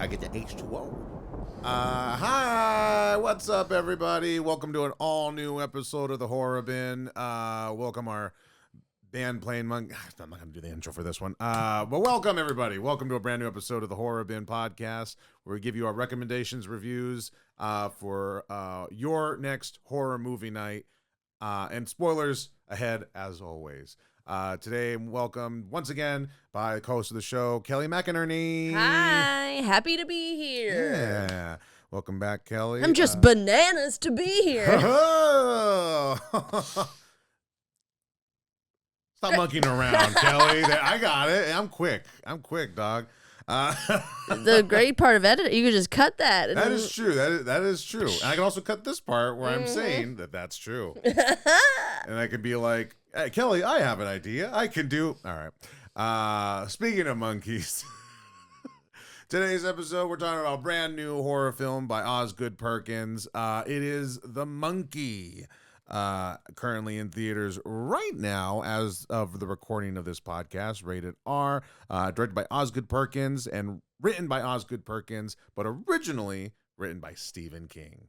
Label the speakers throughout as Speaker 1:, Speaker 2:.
Speaker 1: I get the H2O. Hi, what's up, everybody? Welcome to an all-new episode of the Horror Bin. Welcome our band playing monk. I'm not going to do the intro for this one. But welcome, everybody. Welcome to a brand new episode of the Horror Bin podcast, where we give you our recommendations, reviews for your next horror movie night, and spoilers ahead, as always. Today, I'm welcomed once again by the co-host of the show, Kelly McInerney.
Speaker 2: Hi, happy to be here.
Speaker 1: Yeah. Welcome back, Kelly.
Speaker 2: I'm just bananas to be here.
Speaker 1: Stop monkeying around, Kelly. I got it. I'm quick, dog.
Speaker 2: The great part of editing, you can just cut that.
Speaker 1: That is true. That is true. And I can also cut this part where I'm saying that that's true. And I could be like, hey, Kelly, I have an idea. I can do. All right. Speaking of monkeys, today's episode, we're talking about a brand new horror film by Osgood Perkins. It is The Monkey. Currently in theaters right now as of the recording of this podcast, rated R, directed by Osgood Perkins and written by Osgood Perkins, but originally written by Stephen King.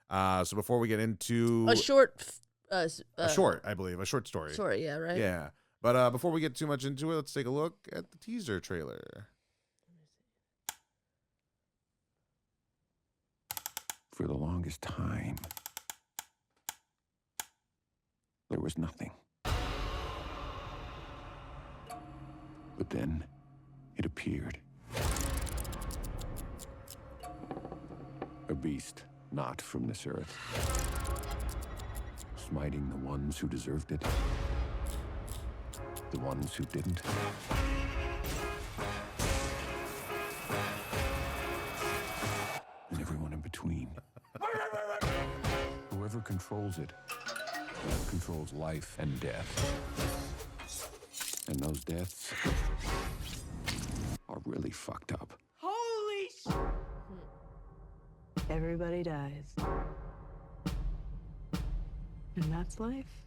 Speaker 1: So before we get into
Speaker 2: a short
Speaker 1: story.
Speaker 2: Sorry, yeah, right?
Speaker 1: Yeah. But before we get too much into it, let's take a look at the teaser trailer.
Speaker 3: For the longest time, there was nothing. But then it appeared. A beast not from this earth, smiting the ones who deserved it, the ones who didn't. And everyone in between. Whoever controls it controls life and death. And those deaths are really fucked up.
Speaker 4: Holy sh! Everybody dies. And that's life.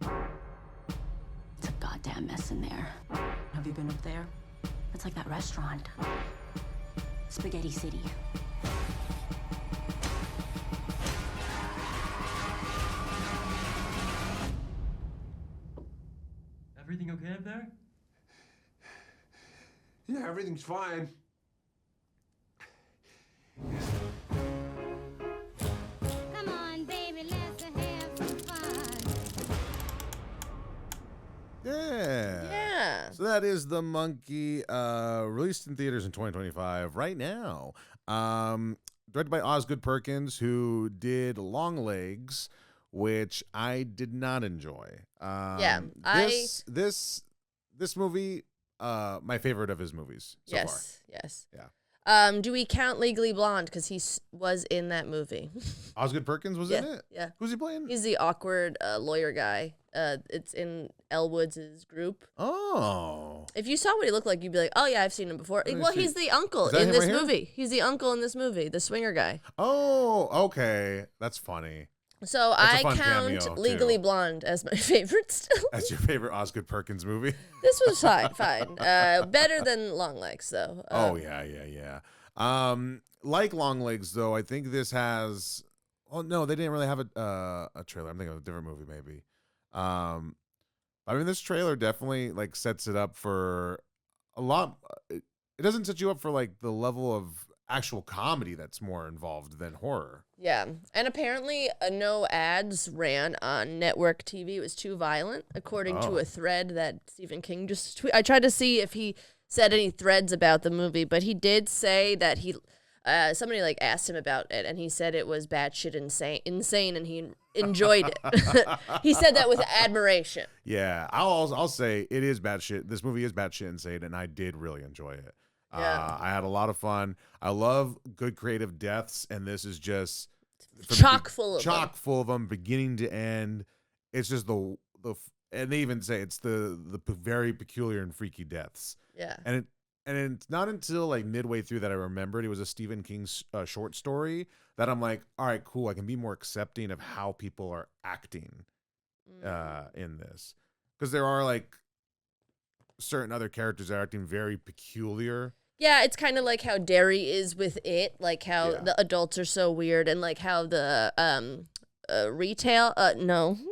Speaker 5: It's a goddamn mess in there. Have you been up there? It's like that restaurant. Spaghetti City.
Speaker 6: Everything okay up there?
Speaker 3: Yeah, everything's fine.
Speaker 7: Come on, baby, let's have some fun.
Speaker 1: Yeah. So that is The Monkey, released in theaters in 2025 right now. Directed by Osgood Perkins, who did Long Legs, which I did not enjoy. This movie, my favorite of his movies so far.
Speaker 2: Yes.
Speaker 1: Yeah.
Speaker 2: Do we count Legally Blonde because he was in that movie?
Speaker 1: Osgood Perkins was in it?
Speaker 2: Yeah.
Speaker 1: Who's he playing?
Speaker 2: He's the awkward lawyer guy. It's in Elle Woods' group.
Speaker 1: Oh.
Speaker 2: If you saw what he looked like, you'd be like, oh, yeah, I've seen him before. Well, he's the uncle
Speaker 1: Is that
Speaker 2: in
Speaker 1: him
Speaker 2: this
Speaker 1: right here?
Speaker 2: movie. He's the uncle in this movie, the swinger guy.
Speaker 1: Oh, okay. That's funny.
Speaker 2: So
Speaker 1: That's a
Speaker 2: I
Speaker 1: fun cameo,
Speaker 2: count
Speaker 1: too.
Speaker 2: Legally Blonde as my favorite still.
Speaker 1: That's your favorite Osgood Perkins movie?
Speaker 2: This was fine. Better than Long Legs, though.
Speaker 1: Yeah. Like Long Legs, though, I think this has. Oh no, they didn't really have a trailer. I'm thinking of a different movie, maybe. I mean, this trailer definitely like sets it up for a lot. It doesn't set you up for like the level of actual comedy that's more involved than horror.
Speaker 2: Yeah, and apparently no ads ran on network TV. It was too violent, according to a thread that Stephen King just tweeted. I tried to see if he said any threads about the movie, but he did say that he somebody like asked him about it, and he said it was batshit insane, and he enjoyed it. He said that with admiration.
Speaker 1: Yeah, I'll say it is batshit. This movie is batshit insane, and I did really enjoy it.
Speaker 2: Yeah.
Speaker 1: I had a lot of fun. I love good creative deaths, and this is just
Speaker 2: Chock full of
Speaker 1: them, beginning to end. It's just the and they even say it's the very peculiar and freaky deaths.
Speaker 2: Yeah.
Speaker 1: And it's not until like midway through that I remembered it was a Stephen King short story that I'm like, all right, cool. I can be more accepting of how people are acting in this, because there are like certain other characters that are acting very peculiar.
Speaker 2: Yeah, it's kind of like how Derry is with it, like how
Speaker 1: Yeah.
Speaker 2: the adults are so weird, and like how the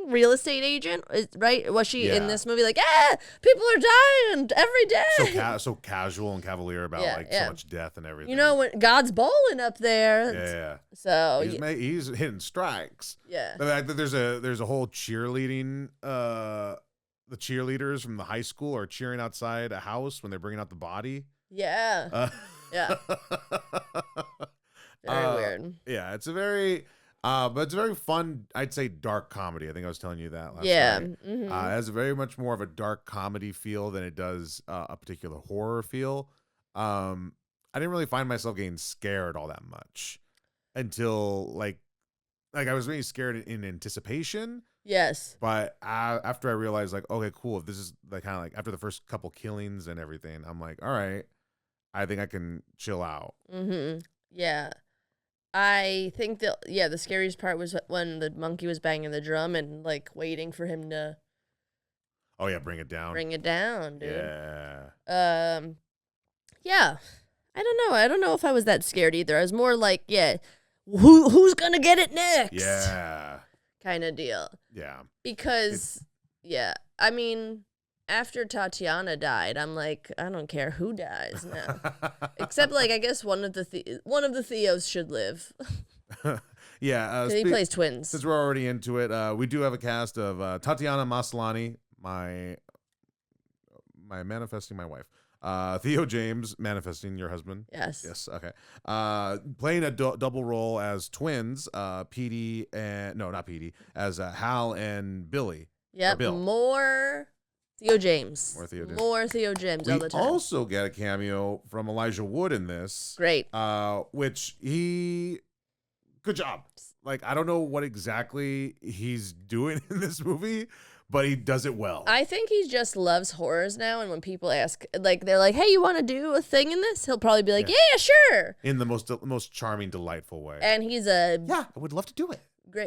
Speaker 2: real estate agent, right? Was she in
Speaker 1: Yeah.
Speaker 2: this movie like, people are dying every day?
Speaker 1: So casual and cavalier about
Speaker 2: Yeah,
Speaker 1: like
Speaker 2: yeah.
Speaker 1: so much death and everything.
Speaker 2: You know, when God's bowling up there.
Speaker 1: Yeah.
Speaker 2: So,
Speaker 1: He's hitting strikes.
Speaker 2: yeah.
Speaker 1: The fact that there's a whole cheerleading. The cheerleaders from the high school are cheering outside a house when they're bringing out the body.
Speaker 2: Yeah. Yeah. Very weird.
Speaker 1: Yeah, it's a very, but it's a very fun. I'd say dark comedy. I think I was telling you that last
Speaker 2: Yeah.
Speaker 1: night.
Speaker 2: Mhm.
Speaker 1: It has very much more of a dark comedy feel than it does a particular horror feel. I didn't really find myself getting scared all that much until like I was really scared in anticipation.
Speaker 2: Yes.
Speaker 1: But after I realized, like, okay, cool. If this is like kind of like after the first couple killings and everything, I'm like, all right, I think I can chill out.
Speaker 2: Mm-hmm. Yeah. I think the scariest part was when the monkey was banging the drum and like waiting for him to
Speaker 1: Oh yeah, bring it down.
Speaker 2: bring it down, dude.
Speaker 1: Yeah.
Speaker 2: Yeah. I don't know if I was that scared either. I was more like, yeah, who's gonna get it next?
Speaker 1: Yeah.
Speaker 2: Kind of deal.
Speaker 1: Yeah.
Speaker 2: Because I mean, after Tatiana died, I'm like, I don't care who dies now. Except like I guess one of the Theos should live.
Speaker 1: Yeah.
Speaker 2: He plays twins.
Speaker 1: Since we're already into it, we do have a cast of Tatiana Maslany, my manifesting my wife. Theo James, manifesting your husband.
Speaker 2: Yes.
Speaker 1: Yes. Okay. Playing a double role as twins, Petey and no, not Petey, as Hal and Billy.
Speaker 2: Yep.
Speaker 1: Bill.
Speaker 2: More Theo James.
Speaker 1: More Theo
Speaker 2: James
Speaker 1: We
Speaker 2: all the time.
Speaker 1: also get a cameo from Elijah Wood in this.
Speaker 2: Great.
Speaker 1: Which good job. Like, I don't know what exactly he's doing in this movie, but he does it well.
Speaker 2: I think he just loves horrors now, and when people ask, like, they're like, "Hey, you want to do a thing in this?" He'll probably be like, "Yeah, sure."
Speaker 1: In the most charming, delightful way.
Speaker 2: And he's a
Speaker 1: I would love to do it.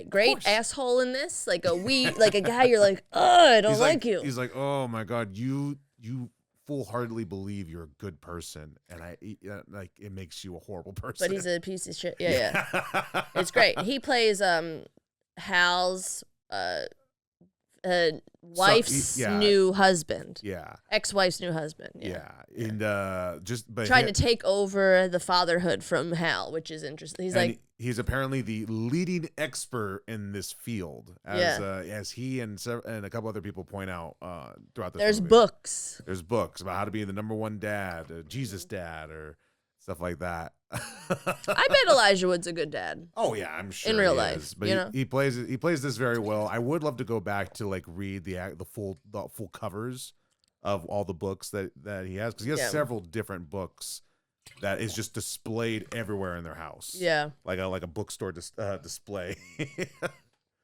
Speaker 2: great asshole in this, like a guy. You're like, "Oh, I don't
Speaker 1: He's
Speaker 2: like you."
Speaker 1: He's like, "Oh my god, you full-heartedly believe you're a good person, and like it makes you a horrible person."
Speaker 2: But he's a piece of shit. Yeah. It's great. He plays Hal's wife's new husband.
Speaker 1: Yeah.
Speaker 2: Ex-wife's new husband.
Speaker 1: Yeah. And but
Speaker 2: trying to take over the fatherhood from Hal, which is interesting. He's like,
Speaker 1: he's apparently the leading expert in this field, as he and a couple other people point out throughout this.
Speaker 2: There's
Speaker 1: movie.
Speaker 2: books.
Speaker 1: There's books about how to be the number one dad, Jesus dad, or stuff like that.
Speaker 2: I bet Elijah Wood's a good dad.
Speaker 1: Oh yeah, I'm sure
Speaker 2: in real
Speaker 1: he
Speaker 2: life,
Speaker 1: is. But
Speaker 2: you know?
Speaker 1: he plays this very well. I would love to go back to like read the full covers of all the books that he has, because he has several different books that is just displayed everywhere in their house.
Speaker 2: Yeah,
Speaker 1: like a bookstore display.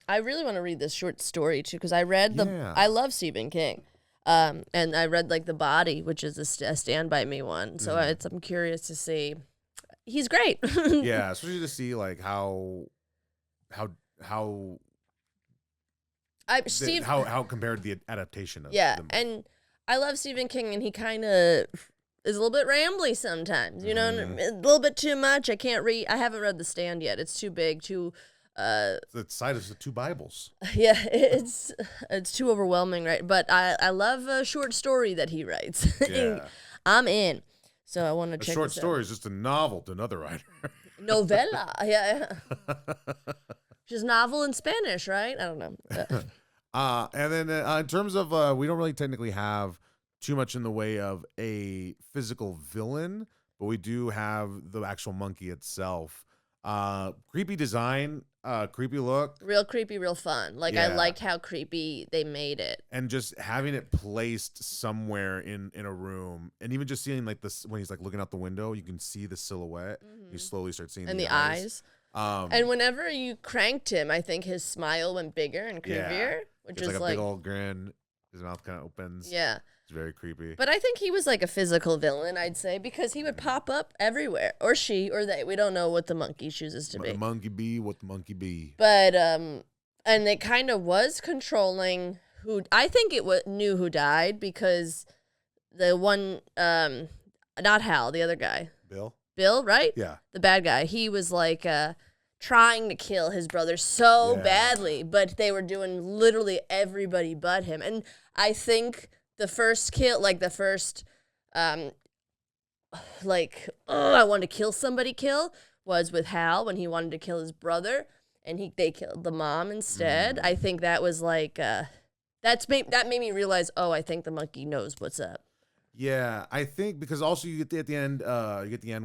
Speaker 2: I really want to read this short story too, because I read I love Stephen King. And I read like The Body, which is a Stand By Me one. So I'm curious to see. He's great.
Speaker 1: Yeah, especially to see like how compared to the adaptation of them.
Speaker 2: And I love Stephen King, and he kind of is a little bit rambly sometimes, you know, and a little bit too much. I haven't read The Stand yet. It's too big,
Speaker 1: the size of the two Bibles.
Speaker 2: Yeah, it's too overwhelming, right? But I love a short story that he writes.
Speaker 1: Yeah.
Speaker 2: I'm in. So I want to check.
Speaker 1: A short story is just a novel to another writer.
Speaker 2: Novella, yeah. Just novel in Spanish, right? I don't know.
Speaker 1: And then in terms of, we don't really technically have too much in the way of a physical villain, but we do have the actual monkey itself. Creepy design, creepy look.
Speaker 2: Real creepy, real fun. Like, I like how creepy they made it.
Speaker 1: And just having it placed somewhere in a room, and even just seeing like this, when he's like looking out the window, you can see the silhouette. You slowly start seeing
Speaker 2: the eyes. And whenever you cranked him, I think his smile went bigger and creepier, which
Speaker 1: is
Speaker 2: is
Speaker 1: like a big old grin. His mouth kind of opens.
Speaker 2: Yeah.
Speaker 1: It's very creepy.
Speaker 2: But I think he was like a physical villain, I'd say, because he would pop up everywhere. Or she, or they. We don't know what the monkey chooses to be.
Speaker 1: The monkey be what the monkey be.
Speaker 2: But, and it kind of was controlling who... I think it knew who died, because the one... not Hal, the other guy.
Speaker 1: Bill?
Speaker 2: Right?
Speaker 1: Yeah.
Speaker 2: The bad guy. He was like trying to kill his brother so
Speaker 1: Yeah.
Speaker 2: badly, but they were doing literally everybody but him. And I think the first kill, like the first, I wanted to kill somebody kill was with Hal when he wanted to kill his brother, and they killed the mom instead. I think that was like, that made me realize, oh, I think the monkey knows what's up.
Speaker 1: Yeah, I think because also you get the end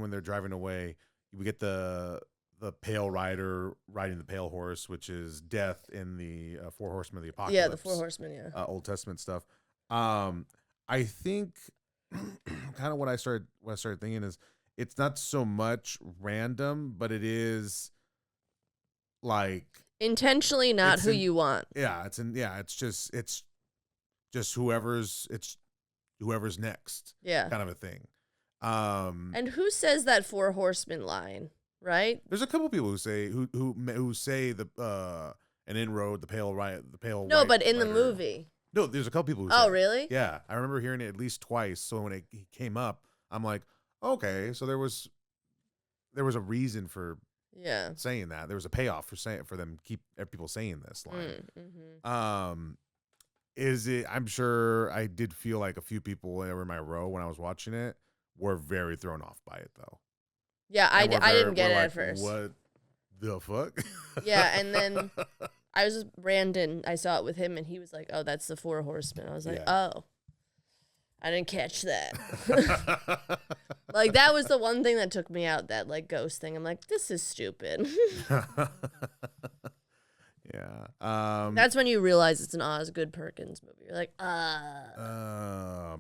Speaker 1: when they're driving away, we get the pale rider riding the pale horse, which is death in the Four Horsemen of the Apocalypse.
Speaker 2: Yeah, the Four Horsemen, yeah.
Speaker 1: Old Testament stuff. I think kind of what I started thinking is it's not so much random, but it is like
Speaker 2: Intentionally not who you want.
Speaker 1: Yeah, it's just whoever's next.
Speaker 2: Yeah.
Speaker 1: Kind of a thing.
Speaker 2: And who says that Four Horsemen line, right?
Speaker 1: There's a couple people who say the an inroad, the pale
Speaker 2: No,
Speaker 1: white
Speaker 2: but in the
Speaker 1: rider.
Speaker 2: movie.
Speaker 1: No, there's a couple people who
Speaker 2: Oh,
Speaker 1: say it.
Speaker 2: really?
Speaker 1: Yeah, I remember hearing it at least twice. So when it came up, I'm like, okay, so there was a reason for saying that. There was a payoff for them keep people saying this line.
Speaker 2: Mm-hmm.
Speaker 1: Is it? I'm sure I did feel like a few people in my row when I was watching it were very thrown off by it though.
Speaker 2: Yeah, I didn't get it at first.
Speaker 1: What the fuck?
Speaker 2: Yeah, and then I was with Brandon. I saw it with him, and he was like, "Oh, that's the Four Horsemen." I was like, "Oh, I didn't catch that." Like that was the one thing that took me out. That like ghost thing. I'm like, this is stupid.
Speaker 1: Yeah.
Speaker 2: That's when you realize it's an Osgood Perkins movie. You're like,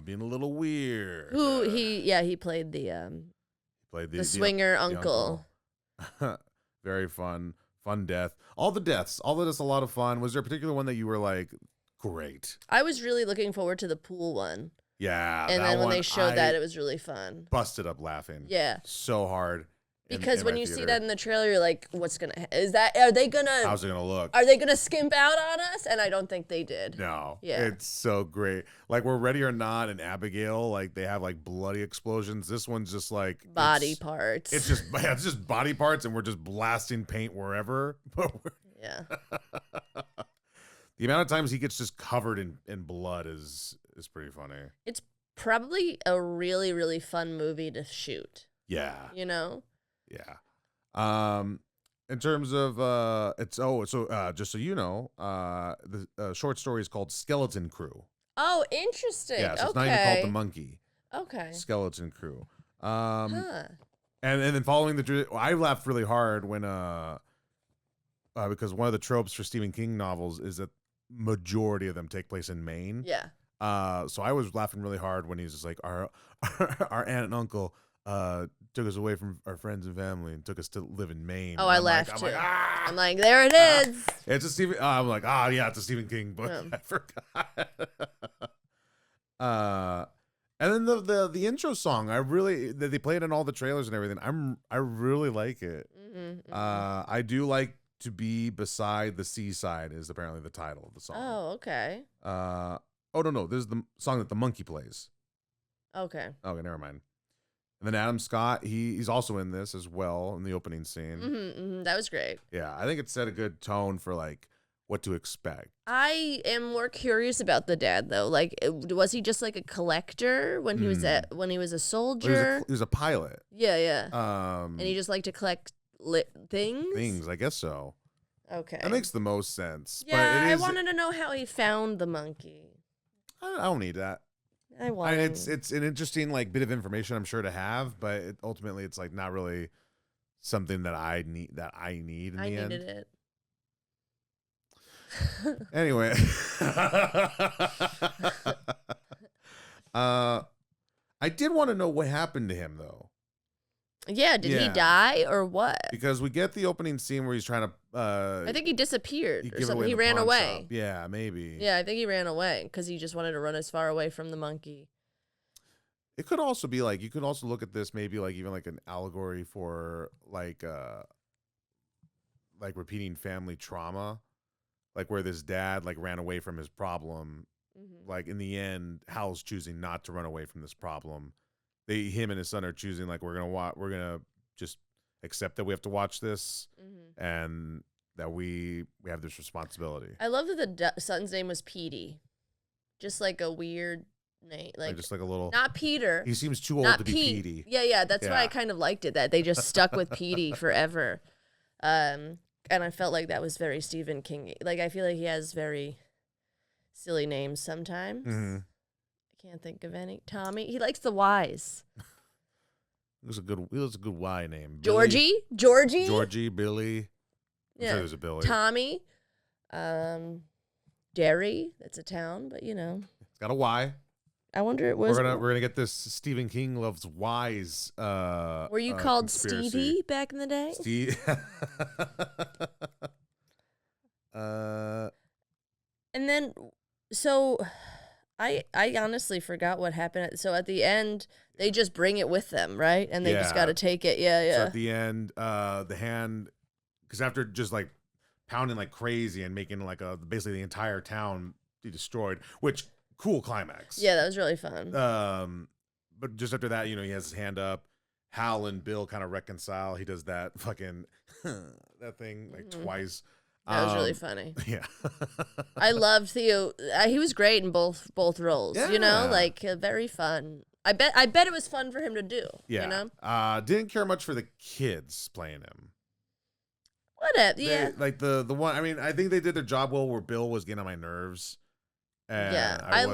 Speaker 1: being a little weird.
Speaker 2: Who he played the swinger uncle.
Speaker 1: Very fun death. All the deaths, a lot of fun. Was there a particular one that you were like, great?
Speaker 2: I was really looking forward to the pool one.
Speaker 1: Yeah.
Speaker 2: And then when they showed that, it was really fun.
Speaker 1: Busted up laughing.
Speaker 2: Yeah.
Speaker 1: So hard.
Speaker 2: Because when you see that in the trailer, you're like, how's it gonna look? Are they gonna skimp out on us? And I don't think they did.
Speaker 1: No.
Speaker 2: Yeah.
Speaker 1: It's so great. Like we're Ready or Not and Abigail, like they have like bloody explosions. This one's just like
Speaker 2: body parts.
Speaker 1: It's just body parts, and we're just blasting paint wherever.
Speaker 2: Yeah.
Speaker 1: The amount of times he gets just covered in blood is pretty funny.
Speaker 2: It's probably a really, really fun movie to shoot.
Speaker 1: Yeah.
Speaker 2: You know?
Speaker 1: Yeah. In terms of just so you know, the short story is called Skeleton Crew.
Speaker 2: Oh, interesting.
Speaker 1: Yeah, so it's not even called The Monkey.
Speaker 2: Okay.
Speaker 1: Skeleton Crew. And then following I laughed really hard when because one of the tropes for Stephen King novels is that majority of them take place in Maine.
Speaker 2: Yeah.
Speaker 1: So I was laughing really hard when he's just like our aunt and uncle took us away from our friends and family and took us to live in Maine.
Speaker 2: Oh, I laughed too. I'm like, there it is.
Speaker 1: It's a Stephen. I'm like, yeah, it's a Stephen King book. I forgot. And then the intro song, they play it in all the trailers and everything. I really like it.
Speaker 2: Mm-hmm.
Speaker 1: I do like To Be Beside the Seaside is apparently the title of the song.
Speaker 2: Oh, okay.
Speaker 1: No, this is the song that the monkey plays.
Speaker 2: Okay.
Speaker 1: Okay, never mind. And then Adam Scott, he's also in this as well in the opening scene.
Speaker 2: Mm-hmm. That was great.
Speaker 1: Yeah, I think it set a good tone for like what to expect.
Speaker 2: I am more curious about the dad though. Like, was he just like a collector when he was a soldier?
Speaker 1: He was a pilot.
Speaker 2: Yeah, yeah. And he just liked to collect things.
Speaker 1: Things, I guess so.
Speaker 2: Okay.
Speaker 1: That makes the most sense.
Speaker 2: Yeah, I wanted to know how he found the monkey.
Speaker 1: I don't need that. It's an interesting like bit of information I'm sure to have, but ultimately it's like not really something that I need in the end.
Speaker 2: Needed it.
Speaker 1: Anyway. I did want to know what happened to him though.
Speaker 2: Yeah, did he die or what?
Speaker 1: Because we get the opening scene where he's trying to
Speaker 2: I think he disappeared or something. He ran away.
Speaker 1: Shop. Yeah, maybe.
Speaker 2: Yeah, I think he ran away because he just wanted to run as far away from the monkey.
Speaker 1: It could also be like, you could also look at this maybe like even like an allegory for like repeating family trauma. Like where this dad like ran away from his problem. Mm-hmm. Like in the end, Hal's choosing not to run away from this problem. him and his son are choosing like we're gonna just accept that we have to watch this and that we have this responsibility.
Speaker 2: I love that the son's name was Petey, just like a weird name, like
Speaker 1: just like a little.
Speaker 2: not Peter.
Speaker 1: He seems too old
Speaker 2: not
Speaker 1: to be
Speaker 2: Pete.
Speaker 1: Petey.
Speaker 2: Yeah, that's why
Speaker 1: Yeah.
Speaker 2: I kind of liked it that they just stuck with Petey forever. And I felt like that was very Stephen King. Like I feel like he has very silly names sometimes. I can't think of any. Tommy. He likes the Y's.
Speaker 1: It was a good Y name.
Speaker 2: Georgie.
Speaker 1: Billy. I'm
Speaker 2: Yeah.
Speaker 1: sure there's a Billy.
Speaker 2: Tommy. Derry. That's a town, but
Speaker 1: It's got a Y.
Speaker 2: I wonder it was.
Speaker 1: We're gonna get this Stephen King loves Y's.
Speaker 2: Were you called
Speaker 1: conspiracy.
Speaker 2: Stevie back in the day? And then, so I honestly forgot what happened. So at the end, they just bring it with them, right? And they just
Speaker 1: Yeah.
Speaker 2: got to take it. Yeah.
Speaker 1: So at the end, the hand, because after just like pounding like crazy and making like basically the entire town be destroyed, which cool climax.
Speaker 2: Yeah, that was really fun.
Speaker 1: But just after that, he has his hand up. Hal and Bill kind of reconcile. He does that fucking that thing like twice.
Speaker 2: That was really funny.
Speaker 1: Yeah.
Speaker 2: I loved Theo. He was great in both roles.
Speaker 1: Yeah.
Speaker 2: Like very fun. I bet it was fun for him to do.
Speaker 1: Yeah. Didn't care much for the kids playing him.
Speaker 2: Whatever. Yeah.
Speaker 1: Like the one. I mean, I think they did their job well. Where Bill was getting on my nerves. And
Speaker 2: Yeah,
Speaker 1: I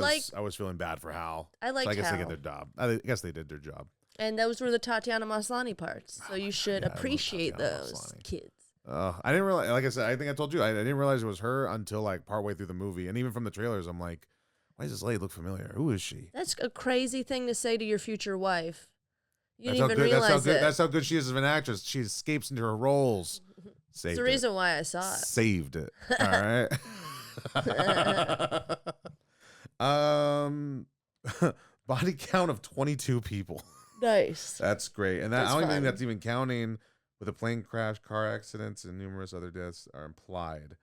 Speaker 1: was feeling bad for Hal.
Speaker 2: I liked
Speaker 1: so I guess they
Speaker 2: Hal.
Speaker 1: did their job. I guess they did their job.
Speaker 2: And those were the Tatiana Maslany parts. So you should
Speaker 1: yeah, I love
Speaker 2: appreciate
Speaker 1: Tatiana
Speaker 2: those
Speaker 1: Maslany.
Speaker 2: kids.
Speaker 1: I didn't realize. Like I said, I think I told you. I didn't realize it was her until like partway through the movie, and even from the trailers, I'm like, why does this lady look familiar? Who is she?
Speaker 2: That's a crazy thing to say to your future wife. You
Speaker 1: That's
Speaker 2: didn't even realize it.
Speaker 1: That's how good she is as an actress. She escapes into her roles. Saved
Speaker 2: It's the reason why I saw it.
Speaker 1: Saved it. All right. Body count of 22 people.
Speaker 2: Nice.
Speaker 1: That's great. And I
Speaker 2: That's
Speaker 1: don't even
Speaker 2: fun.
Speaker 1: think that's even counting with a plane crash, car accidents, and numerous other deaths are implied.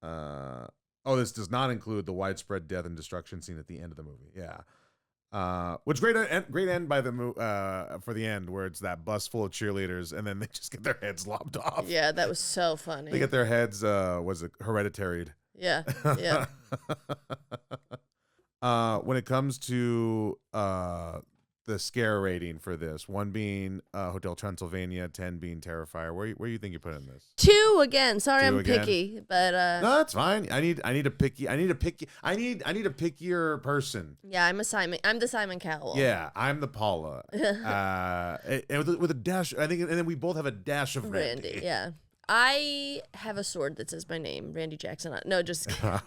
Speaker 1: This does not include the widespread death and destruction scene at the end of the movie. Yeah. Which great end by the for the end where it's that bus full of cheerleaders and then they just get their heads lopped off.
Speaker 2: Yeah, that was so funny.
Speaker 1: They get their heads was it hereditaried.
Speaker 2: Yeah. Yeah.
Speaker 1: When it comes to the scare rating for this, 1 being Hotel Transylvania, 10 being Terrifier, where do you think you put in this?
Speaker 2: 2 again. Sorry,
Speaker 1: 2
Speaker 2: I'm
Speaker 1: again?
Speaker 2: picky, but
Speaker 1: No, that's fine. I need a pickier person.
Speaker 2: yeah, I'm the Simon Cowell.
Speaker 1: Yeah, I'm the Paula. And with a dash, I think, and then we both have a dash of Randy.
Speaker 2: Yeah. I have a sword that says my name, Randy Jackson. No, just kidding.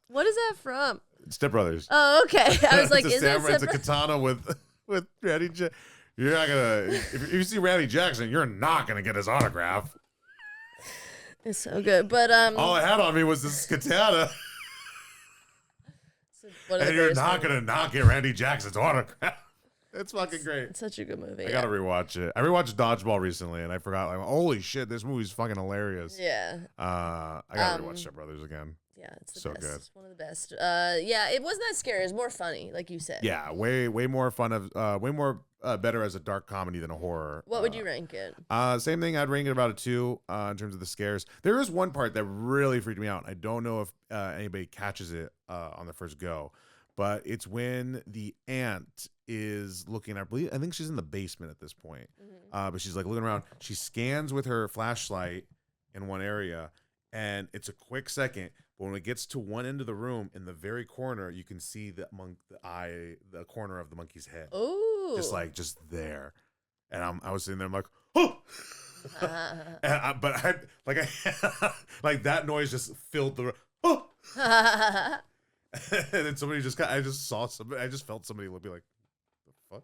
Speaker 2: What is that from?
Speaker 1: Step Brothers.
Speaker 2: Oh, okay. I was like,
Speaker 1: it's
Speaker 2: is that
Speaker 1: it's a
Speaker 2: separate?
Speaker 1: katana with Randy Jackson. You're not gonna if you see Randy Jackson, you're not gonna get his autograph.
Speaker 2: It's so good, but
Speaker 1: All I had on me was this katana,
Speaker 2: one of the
Speaker 1: and you're
Speaker 2: greatest
Speaker 1: not
Speaker 2: movies.
Speaker 1: gonna not get Randy Jackson's autograph. It's fucking great.
Speaker 2: It's such a good movie.
Speaker 1: I gotta rewatch it. I rewatched Dodgeball recently, and I forgot. Like, holy shit, this movie's fucking hilarious.
Speaker 2: Yeah.
Speaker 1: I gotta rewatch Step Brothers again.
Speaker 2: Yeah, it's the
Speaker 1: So
Speaker 2: best.
Speaker 1: good.
Speaker 2: It's one of the best. Yeah, it wasn't that scary. It was more funny, like you said.
Speaker 1: Yeah, way more fun of way more better as a dark comedy than a horror.
Speaker 2: What would you rank it?
Speaker 1: Same thing. I'd rank it about a 2 in terms of the scares. There is one part that really freaked me out. I don't know if anybody catches it on the first go, but it's when the aunt is looking. I think she's in the basement at this point, but she's like looking around. She scans with her flashlight in one area, and it's a quick second. But when it gets to one end of the room, in the very corner, you can see the corner of the monkey's head.
Speaker 2: Ooh.
Speaker 1: Just there. And I was sitting there, I'm like, oh! Like that noise just filled the room. Oh! And then somebody I just felt somebody be like, the fuck?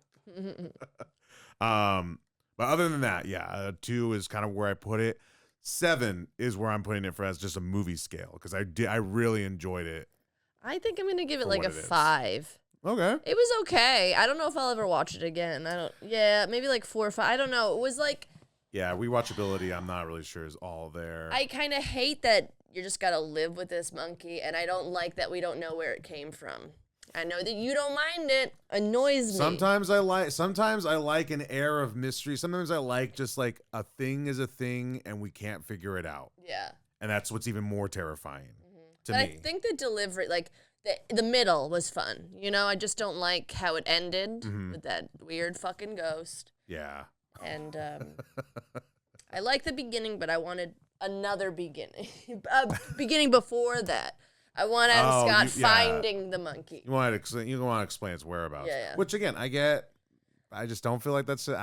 Speaker 1: But other than that, yeah, 2 is kind of where I put it. 7 is where I'm putting it for as just a movie scale because I really enjoyed it.
Speaker 2: I think I'm gonna give it
Speaker 1: For
Speaker 2: like a
Speaker 1: what it is.
Speaker 2: 5.
Speaker 1: Okay.
Speaker 2: It was okay. I don't know if I'll ever watch it again. Yeah, maybe like 4 or 5. I don't know. It was like,
Speaker 1: Yeah, rewatchability, I'm not really sure is all there.
Speaker 2: I kind of hate that you just gotta live with this monkey, and I don't like that we don't know where it came from. I know that you don't mind it. Annoys me.
Speaker 1: Sometimes I like an air of mystery. Sometimes I like just like a thing is a thing and we can't figure it out.
Speaker 2: Yeah.
Speaker 1: And that's what's even more terrifying to
Speaker 2: But
Speaker 1: me.
Speaker 2: I think the delivery, like the middle was fun. You know, I just don't like how it ended with that weird fucking ghost.
Speaker 1: Yeah.
Speaker 2: And I like the beginning, but I wanted another beginning. A beginning before that. I want Adam Scott finding the monkey.
Speaker 1: You want to explain its whereabouts.
Speaker 2: Yeah.
Speaker 1: Which again, I get. I just don't feel like that's it.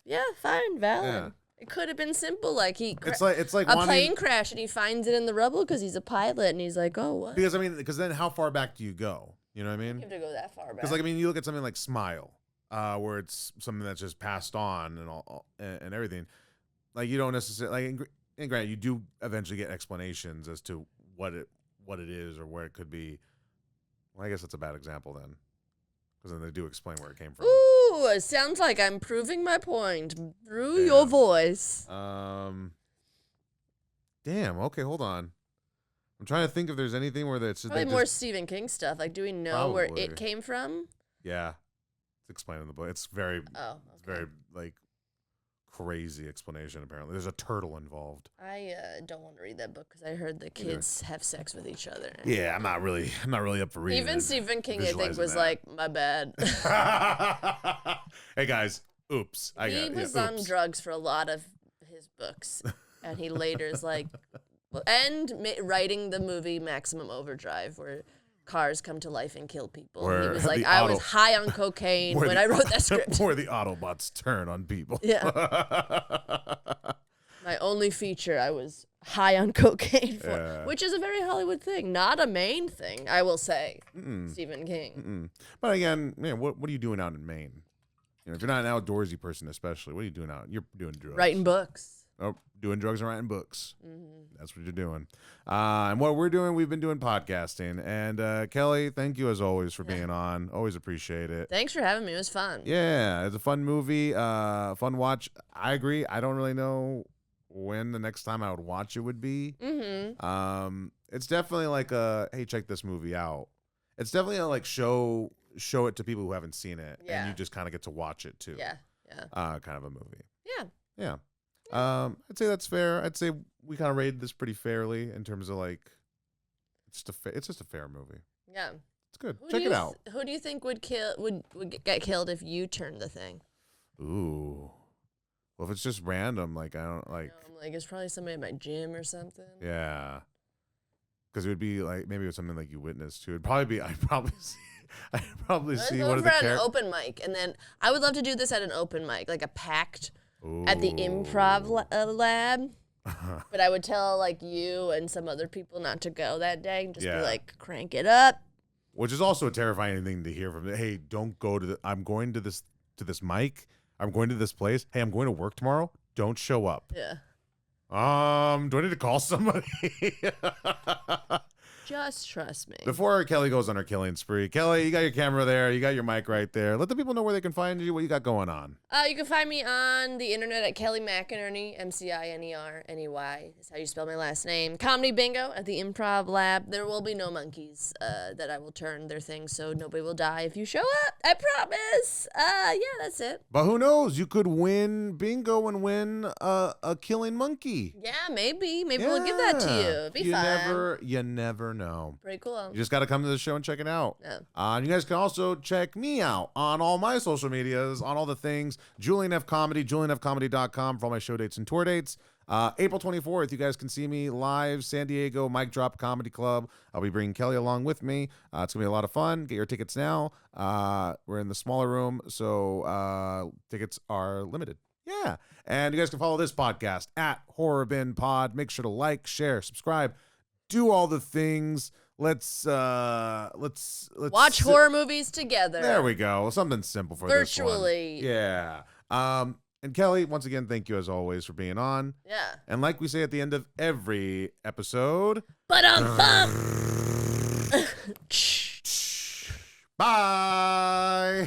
Speaker 2: Yeah, fine, valid.
Speaker 1: Yeah.
Speaker 2: It could have been simple, like
Speaker 1: It's like
Speaker 2: a
Speaker 1: wanting,
Speaker 2: plane crash and he finds it in the rubble because he's a pilot and he's like, oh, what?
Speaker 1: because then how far back do you go? You know what I mean?
Speaker 2: You have to go that far back.
Speaker 1: Because you look at something like Smile, where it's something that's just passed on and all and everything. Like you don't necessarily and granted, you do eventually get explanations as to what it is or where it could be. Well, I guess that's a bad example then, because then they do explain where it came from.
Speaker 2: Ooh, it sounds like I'm proving my point through your voice.
Speaker 1: Damn. Okay, hold on. I'm trying to think if there's anything where that's
Speaker 2: Probably more Stephen King stuff. Like, do we know where
Speaker 1: Probably.
Speaker 2: it came from?
Speaker 1: Yeah, it's explained in the book. It's very,
Speaker 2: Oh,
Speaker 1: it's very like crazy explanation. Apparently, there's a turtle involved.
Speaker 2: I don't want to read that book because I heard the kids have sex with each other.
Speaker 1: Yeah, I'm not really up for reading.
Speaker 2: Even
Speaker 1: it,
Speaker 2: Stephen King, I think,
Speaker 1: visualizing
Speaker 2: was
Speaker 1: that.
Speaker 2: like, my bad.
Speaker 1: Hey guys, oops.
Speaker 2: He was on drugs for a lot of his books, and he later is like, writing the movie Maximum Overdrive, where cars come to life and kill people. He
Speaker 1: Where
Speaker 2: was like,
Speaker 1: the
Speaker 2: I
Speaker 1: auto-
Speaker 2: was high on cocaine when I wrote that script.
Speaker 1: Where the Autobots turn on people.
Speaker 2: Yeah. My only feature, I was high on cocaine for,
Speaker 1: Yeah.
Speaker 2: which is a very Hollywood thing, not a Maine thing, I will say. Stephen King.
Speaker 1: But again, man, what are you doing out in Maine? You know, if you're not an outdoorsy person, especially, what are you doing out? You're doing drugs.
Speaker 2: Writing books.
Speaker 1: Oh, doing drugs and writing books. That's what you're doing. And what we're doing, we've been doing podcasting. And Kelly, thank you as always for being on. Always appreciate it.
Speaker 2: Thanks for having me. It was fun.
Speaker 1: Yeah, it's a fun movie, fun watch. I agree. I don't really know when the next time I would watch it would be. It's definitely like a, hey, check this movie out. It's definitely a like show it to people who haven't seen it,
Speaker 2: Yeah.
Speaker 1: and you just kind of get to watch it too.
Speaker 2: Yeah.
Speaker 1: Kind of a movie.
Speaker 2: Yeah.
Speaker 1: Yeah. I'd say that's fair. I'd say we kind of rated this pretty fairly in terms of like, it's just a fair movie.
Speaker 2: Yeah.
Speaker 1: It's good.
Speaker 2: Who
Speaker 1: Check
Speaker 2: do
Speaker 1: it
Speaker 2: you
Speaker 1: out.
Speaker 2: Who do you think would get killed if you turned the thing?
Speaker 1: Ooh. Well, if it's just random, like I don't like.
Speaker 2: I'm like, it's probably somebody at my gym or something.
Speaker 1: Yeah. Because it would be like maybe it was something like you witnessed too. It'd probably be I'd probably
Speaker 2: Let's
Speaker 1: see
Speaker 2: go
Speaker 1: one of
Speaker 2: over
Speaker 1: the
Speaker 2: at an
Speaker 1: characters.
Speaker 2: open mic, and then I would love to do this at an open mic, like a packed at the improv lab. But I would tell like you and some other people not to go that day, and just
Speaker 1: Yeah.
Speaker 2: be like, crank it up.
Speaker 1: Which is also a terrifying thing to hear from. Hey, don't go to I'm going to this mic. I'm going to this place. Hey, I'm going to work tomorrow. Don't show up.
Speaker 2: Yeah.
Speaker 1: Do I need to call somebody?
Speaker 2: Just trust me.
Speaker 1: Before Kelly goes on her killing spree, Kelly, you got your camera there. You got your mic right there. Let the people know where they can find you, what you got going on.
Speaker 2: You can find me on the internet at Kelly McInerney, McInerney is how you spell my last name. Comedy Bingo at the Improv Lab. There will be no monkeys that I will turn their things, so nobody will die if you show up. I promise. Yeah, that's it.
Speaker 1: But who knows? You could win bingo and win a killing monkey.
Speaker 2: Yeah, maybe. Maybe we'll give that to you. It'd be fun.
Speaker 1: You never know.
Speaker 2: Pretty cool.
Speaker 1: You just got to come to the show and check it out.
Speaker 2: Yeah.
Speaker 1: And you guys can also check me out on all my social medias, on all the things. Julian F. Comedy, julianfcomedy.com for all my show dates and tour dates. April 24th, you guys can see me live, San Diego, Mic Drop Comedy Club. I'll be bringing Kelly along with me. It's going to be a lot of fun. Get your tickets now. We're in the smaller room, so tickets are limited. Yeah. And you guys can follow this podcast at Horror Bin Pod. Make sure to like, share, subscribe. Do all the things. Let's
Speaker 2: Watch horror movies together.
Speaker 1: There we go. Something simple for
Speaker 2: Virtually.
Speaker 1: this one. Yeah. And Kelly, once again, thank you as always for being on.
Speaker 2: Yeah.
Speaker 1: And like we say at the end of every episode,
Speaker 2: But
Speaker 1: bye.